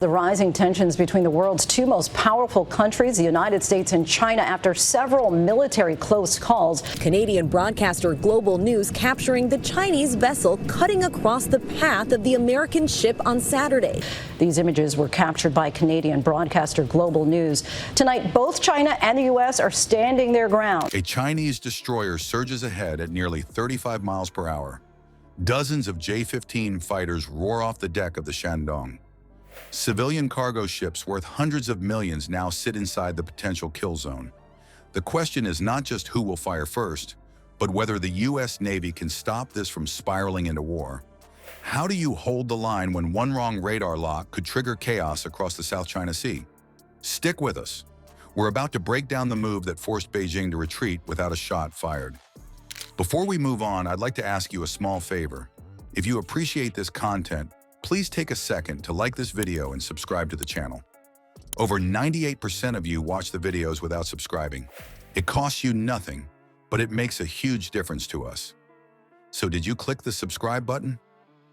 The rising tensions between the world's two most powerful countries, the United States and China, after several military close calls. Canadian broadcaster Global News capturing the Chinese vessel cutting across the path of the American ship on Saturday. These images were captured by Canadian broadcaster Global News. Tonight, both China and the U.S. are standing their ground. A Chinese destroyer surges ahead at nearly 35 miles per hour. Dozens of J-15 fighters roar off the deck of the Shandong. Civilian cargo ships worth hundreds of millions now sit inside the potential kill zone. The question is not just who will fire first, but whether the U.S. Navy can stop this from spiraling into war. How do you hold the line when one wrong radar lock could trigger chaos across the South China Sea? Stick with us. We're about to break down the move that forced Beijing to retreat without a shot fired. Before we move on, I'd like to ask you a small favor. If you appreciate this content, please take a second to like this video and subscribe to the channel. Over 98% of you watch the videos without subscribing. It costs you nothing, but it makes a huge difference to us. So did you click the subscribe button?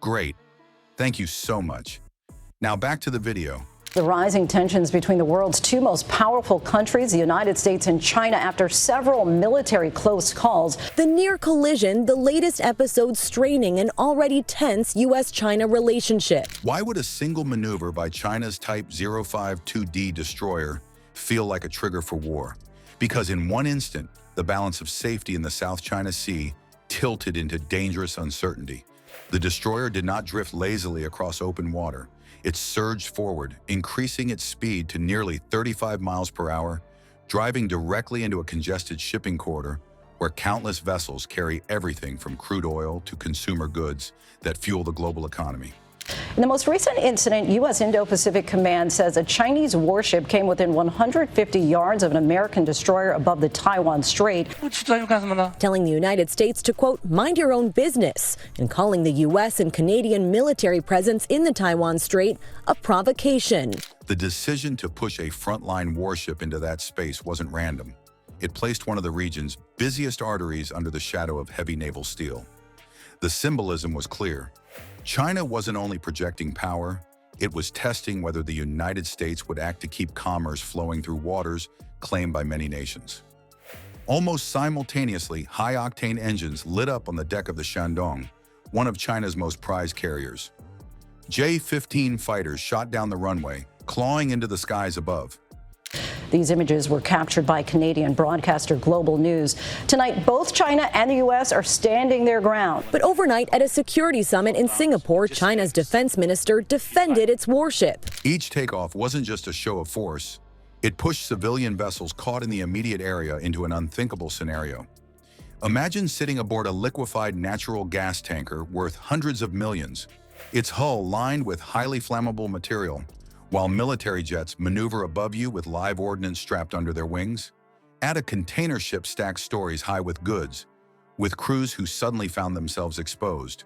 Great. Thank you so much. Now back to the video. The rising tensions between the world's two most powerful countries, the United States and China, after several military close calls. The near collision, the latest episode straining an already tense U.S.-China relationship. Why would a single maneuver by China's Type 052D destroyer feel like a trigger for war? Because in one instant, the balance of safety in the South China Sea tilted into dangerous uncertainty. The destroyer did not drift lazily across open water. It surged forward, increasing its speed to nearly 35 miles per hour, driving directly into a congested shipping corridor where countless vessels carry everything from crude oil to consumer goods that fuel the global economy. In the most recent incident, U.S. Indo-Pacific Command says a Chinese warship came within 150 yards of an American destroyer above the Taiwan Strait, telling the United States to, quote, mind your own business, and calling the U.S. and Canadian military presence in the Taiwan Strait a provocation. The decision to push a frontline warship into that space wasn't random. It placed one of the region's busiest arteries under the shadow of heavy naval steel. The symbolism was clear. China wasn't only projecting power, it was testing whether the United States would act to keep commerce flowing through waters claimed by many nations. Almost simultaneously, high-octane engines lit up on the deck of the Shandong, one of China's most prized carriers. J-15 fighters shot down the runway, clawing into the skies above. These images were captured by Canadian broadcaster Global News. Tonight, both China and the U.S. are standing their ground. But overnight at a security summit in Singapore, China's defense minister defended its warship. Each takeoff wasn't just a show of force. It pushed civilian vessels caught in the immediate area into an unthinkable scenario. Imagine sitting aboard a liquefied natural gas tanker worth hundreds of millions, its hull lined with highly flammable material, while military jets maneuver above you with live ordnance strapped under their wings. Add a container ship stacked stories high with goods, with crews who suddenly found themselves exposed.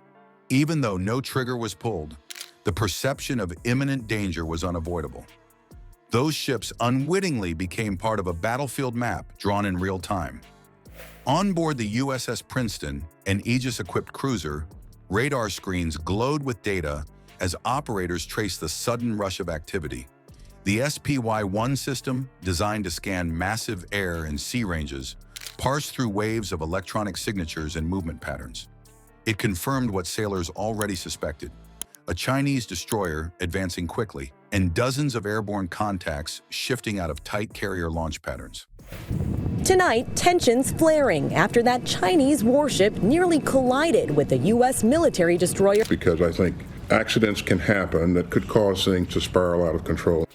Even though no trigger was pulled, the perception of imminent danger was unavoidable. Those ships unwittingly became part of a battlefield map drawn in real time. On board the USS Princeton, an Aegis-equipped cruiser, radar screens glowed with data as operators traced the sudden rush of activity. The SPY-1 system, designed to scan massive air and sea ranges, parsed through waves of electronic signatures and movement patterns. It confirmed what sailors already suspected: a Chinese destroyer advancing quickly, and dozens of airborne contacts shifting out of tight carrier launch patterns. Tonight, tensions flaring after that Chinese warship nearly collided with a U.S. military destroyer. Because I think accidents can happen that could cause things to spiral out of control.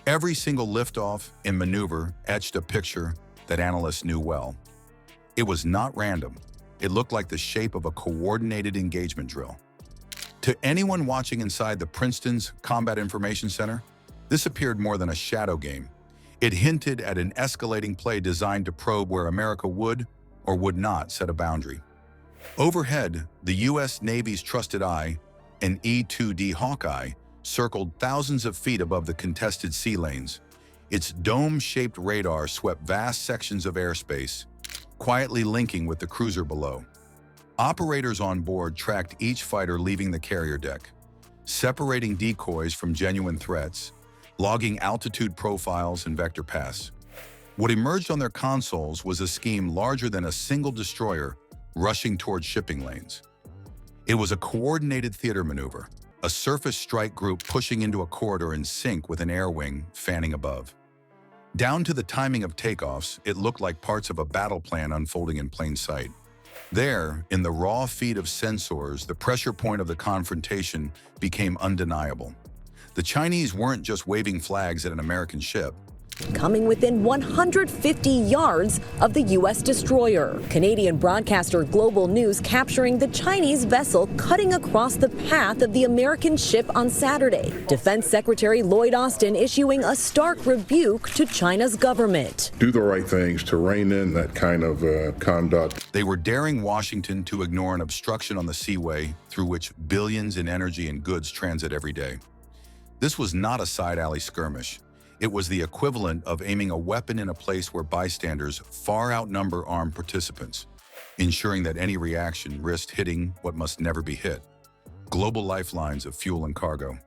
Every single liftoff and maneuver etched a picture that analysts knew well. It was not random. It looked like the shape of a coordinated engagement drill. To anyone watching inside the Princeton's Combat Information Center, this appeared more than a shadow game. It hinted at an escalating play designed to probe where America would or would not set a boundary. Overhead, the U.S. Navy's trusted eye, an E-2D Hawkeye, circled thousands of feet above the contested sea lanes. Its dome-shaped radar swept vast sections of airspace, quietly linking with the cruiser below. Operators on board tracked each fighter leaving the carrier deck, separating decoys from genuine threats, logging altitude profiles and vector paths. What emerged on their consoles was a scheme larger than a single destroyer rushing toward shipping lanes. It was a coordinated theater maneuver, a surface strike group pushing into a corridor in sync with an air wing fanning above. Down to the timing of takeoffs, it looked like parts of a battle plan unfolding in plain sight. There, in the raw feed of sensors, the pressure point of the confrontation became undeniable. The Chinese weren't just waving flags at an American ship. Coming within 150 yards of the U.S. destroyer. Canadian broadcaster Global News capturing the Chinese vessel cutting across the path of the American ship on Saturday. Defense Secretary Lloyd Austin issuing a stark rebuke to China's government. Do the right things to rein in that kind of conduct. They were daring Washington to ignore an obstruction on the seaway through which billions in energy and goods transit every day. This was not a side alley skirmish. It was the equivalent of aiming a weapon in a place where bystanders far outnumber armed participants, ensuring that any reaction risked hitting what must never be hit. Global lifelines of fuel and cargo.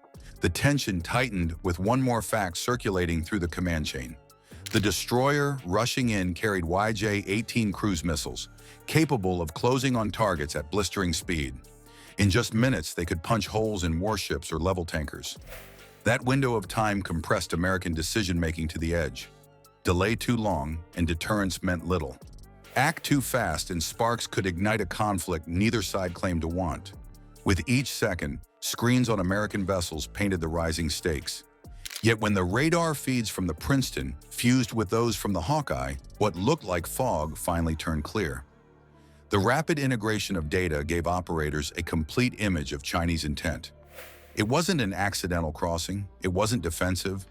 The tension tightened with one more fact circulating through the command chain. The destroyer rushing in carried YJ-18 cruise missiles, capable of closing on targets at blistering speed. In just minutes, they could punch holes in warships or level tankers. That window of time compressed American decision-making to the edge. Delay too long, and deterrence meant little. Act too fast, and sparks could ignite a conflict neither side claimed to want. With each second, screens on American vessels painted the rising stakes. Yet when the radar feeds from the Princeton fused with those from the Hawkeye, what looked like fog finally turned clear. The rapid integration of data gave operators a complete image of Chinese intent. It wasn't an accidental crossing, it wasn't defensive,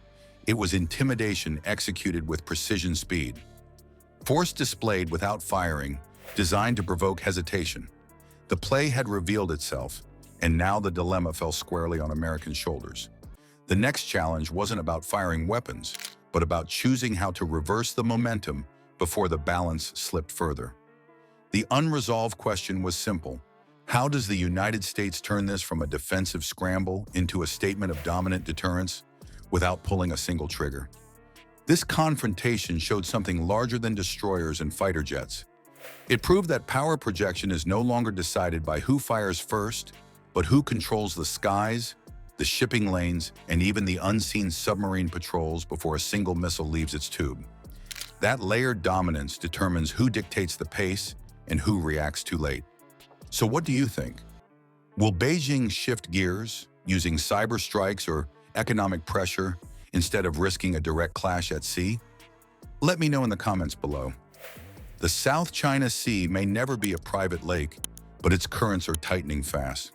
it was intimidation executed with precision speed. Force displayed without firing, designed to provoke hesitation. The play had revealed itself, and now the dilemma fell squarely on American shoulders. The next challenge wasn't about firing weapons, but about choosing how to reverse the momentum before the balance slipped further. The unresolved question was simple. How does the United States turn this from a defensive scramble into a statement of dominant deterrence without pulling a single trigger? This confrontation showed something larger than destroyers and fighter jets. It proved that power projection is no longer decided by who fires first, but who controls the skies, the shipping lanes, and even the unseen submarine patrols before a single missile leaves its tube. That layered dominance determines who dictates the pace and who reacts too late. So what do you think? Will Beijing shift gears, using cyber strikes or economic pressure instead of risking a direct clash at sea? Let me know in the comments below. The South China Sea may never be a private lake, but its currents are tightening fast.